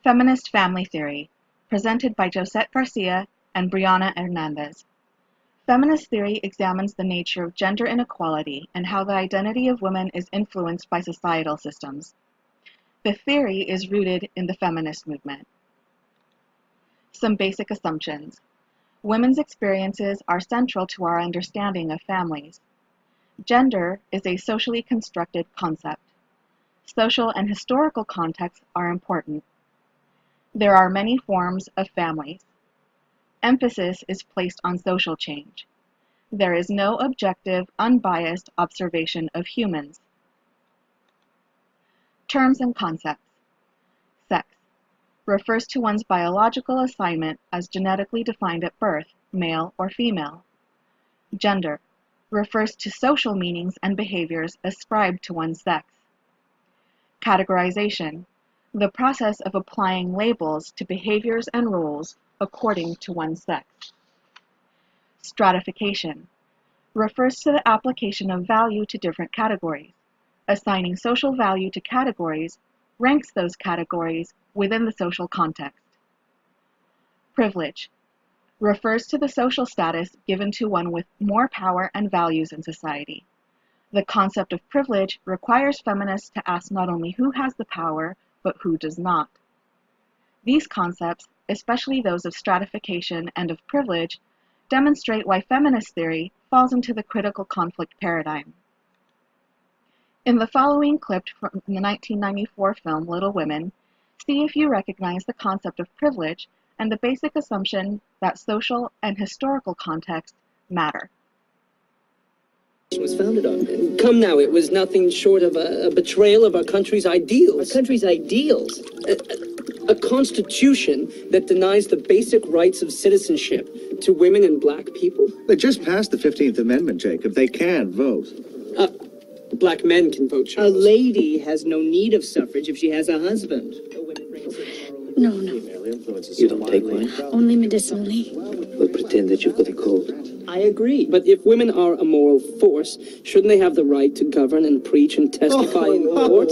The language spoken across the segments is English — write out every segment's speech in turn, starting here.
Feminist Family Theory, presented by Josette Garcia and Brianna Hernandez. Feminist theory examines the nature of gender inequality and how the identity of women is influenced by societal systems. The theory is rooted in the feminist movement. Some basic assumptions. Women's experiences are central to our understanding of families. Gender is a socially constructed concept. Social and historical contexts are important. There are many forms of families. Emphasis is placed on social change. There is no objective, unbiased observation of humans. Terms and concepts. Sex refers to one's biological assignment as genetically defined at birth, male or female. Gender refers to social meanings and behaviors ascribed to one's sex. Categorization, the process of applying labels to behaviors and roles according to one's sex. Stratification refers to the application of value to different categories. Assigning social value to categories ranks those categories within the social context. Privilege refers to the social status given to one with more power and values in society. The concept of privilege requires feminists to ask not only who has the power, but who does not. These concepts, especially those of stratification and of privilege, demonstrate why feminist theory falls into the critical conflict paradigm. In the following clip from the 1994 film Little Women, see if you recognize the concept of privilege and the basic assumption that social and historical context matter. Was founded on. Come now, it was nothing short of a betrayal of our country's ideals. Our country's ideals? A constitution that denies the basic rights of citizenship to women and black people. They just passed the 15th Amendment, Jacob. They can vote. Black men can vote, Charles. A lady has no need of suffrage if she has a husband. No. You don't take one? Only medicinally. We'll pretend that you've got a cold. I agree. But if women are a moral force, shouldn't they have the right to govern and preach and testify in court?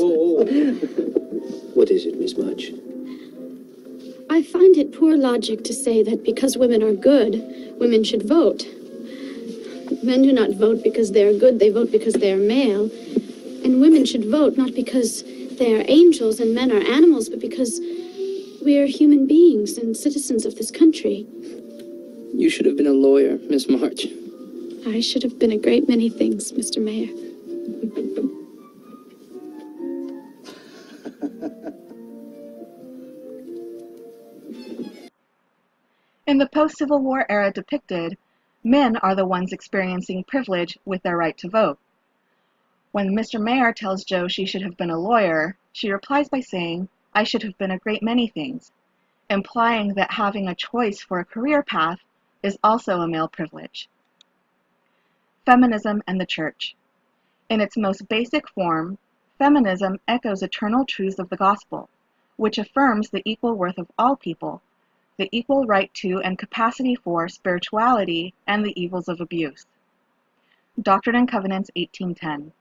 What is it, Miss March? I find it poor logic to say that because women are good, women should vote. Men do not vote because they are good, they vote because they are male. And women should vote not because they are angels and men are animals, but because we are human beings and citizens of this country. You should have been a lawyer, Miss March. I should have been a great many things, Mr. Mayor. In the post-Civil War era depicted, men are the ones experiencing privilege with their right to vote. When Mr. Mayor tells Jo she should have been a lawyer, she replies by saying, "I should have been a great many things," implying that having a choice for a career path is also a male privilege. Feminism and the Church. In its most basic form, feminism echoes eternal truths of the gospel, which affirms the equal worth of all people, the equal right to and capacity for spirituality, and the evils of abuse. Doctrine and Covenants 18:10.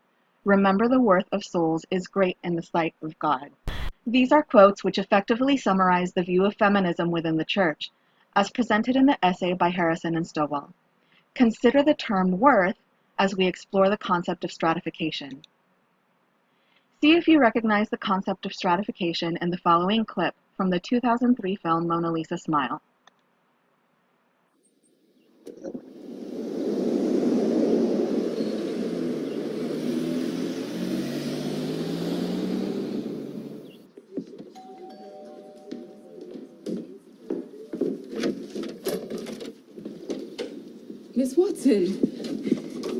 Remember the worth of souls is great in the sight of God. These are quotes which effectively summarize the view of feminism within the Church, as presented in the essay by Harrison and Stovall. Consider the term worth as we explore the concept of stratification. See if you recognize the concept of stratification in the following clip from the 2003 film Mona Lisa Smile. Miss Watson,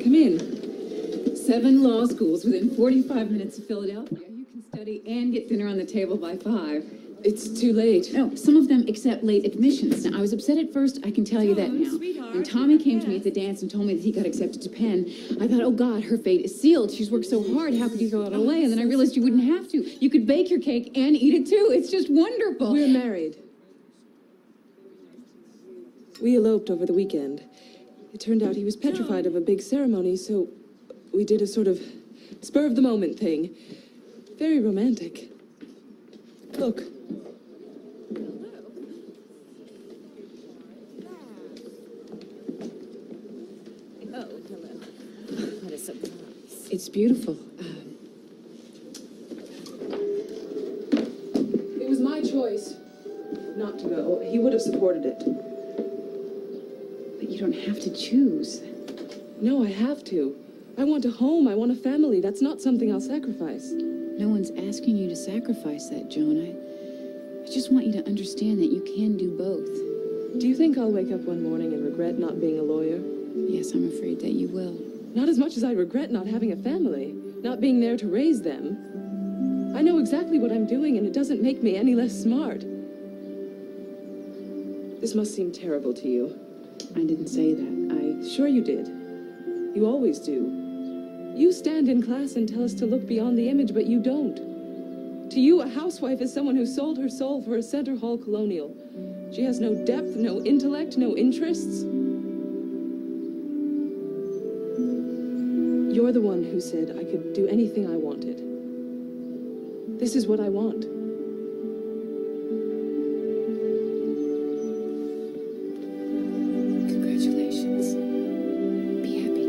come in. 7 law schools within 45 minutes of Philadelphia. You can study and get dinner on the table by 5. It's too late. No, some of them accept late admissions. Now, I was upset at first, I can tell you that now. When Tommy came to me at the dance and told me that he got accepted to Penn, I thought, oh God, her fate is sealed. She's worked so hard, how could you throw it away? And then I realized you wouldn't have to. You could bake your cake and eat it too. It's just wonderful. We're married. We eloped over the weekend. It turned out he was petrified of a big ceremony, so we did a sort of spur-of-the-moment thing. Very romantic. Look, It's beautiful. It was my choice not to go. He would have supported it. But you don't have to choose. No, I have to. I want a home. I want a family. That's not something I'll sacrifice. No one's asking you to sacrifice that, Joan. I just want you to understand that you can do both. Do you think I'll wake up one morning and regret not being a lawyer? Yes, I'm afraid that you will. Not as much as I regret not having a family, not being there to raise them. I know exactly what I'm doing, and it doesn't make me any less smart. This must seem terrible to you. I didn't say that. Sure you did. You always do. You stand in class and tell us to look beyond the image, but you don't. To you, a housewife is someone who sold her soul for a Center Hall colonial. She has no depth, no intellect, no interests. You're the one who said I could do anything I wanted. This is what I want. Congratulations. Be happy.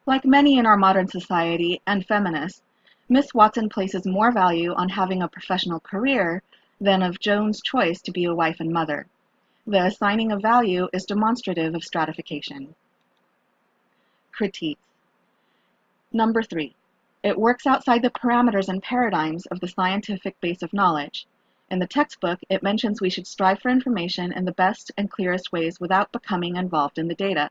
Like many in our modern society and feminists, Miss Watson places more value on having a professional career than of Joan's choice to be a wife and mother. The assigning of value is demonstrative of stratification. Critiques. Number 3. It works outside the parameters and paradigms of the scientific base of knowledge. In the textbook, it mentions we should strive for information in the best and clearest ways without becoming involved in the data.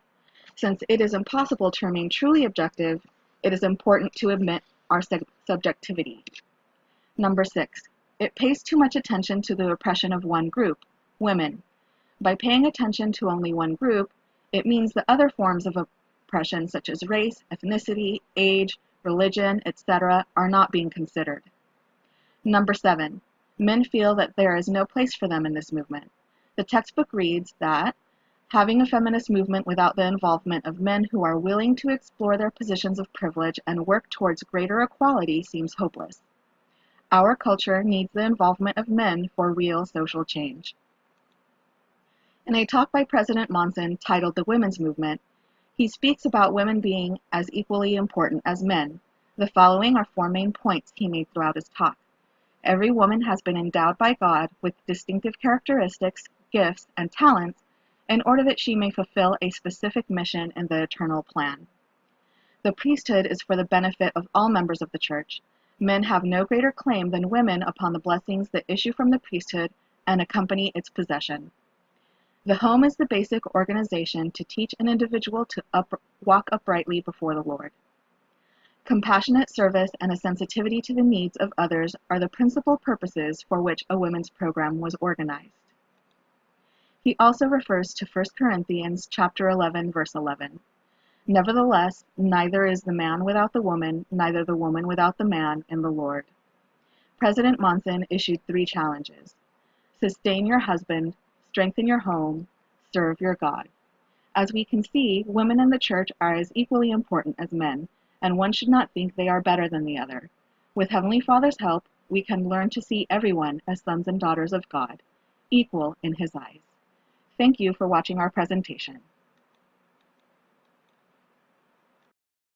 Since it is impossible to remain truly objective, it is important to admit our subjectivity. Number 6. It pays too much attention to the oppression of one group, women. By paying attention to only one group, it means that other forms of oppression such as race, ethnicity, age, religion, etc. are not being considered. Number 7. Men feel that there is no place for them in this movement. The textbook reads that having a feminist movement without the involvement of men who are willing to explore their positions of privilege and work towards greater equality seems hopeless. Our culture needs the involvement of men for real social change. In a talk by President Monson titled The Women's Movement, he speaks about women being as equally important as men. The following are 4 main points he made throughout his talk. Every woman has been endowed by God with distinctive characteristics, gifts, and talents in order that she may fulfill a specific mission in the eternal plan. The priesthood is for the benefit of all members of the church. Men have no greater claim than women upon the blessings that issue from the priesthood and accompany its possession. The home is the basic organization to teach an individual to walk uprightly before the Lord. Compassionate service and a sensitivity to the needs of others are the principal purposes for which a women's program was organized. He also refers to 1 Corinthians chapter 11, verse 11. Nevertheless, neither is the man without the woman, neither the woman without the man in the Lord. President Monson issued 3 challenges. Sustain your husband, strengthen your home, serve your God. As we can see, women in the church are as equally important as men, and one should not think they are better than the other. With Heavenly Father's help, we can learn to see everyone as sons and daughters of God, equal in His eyes. Thank you for watching our presentation.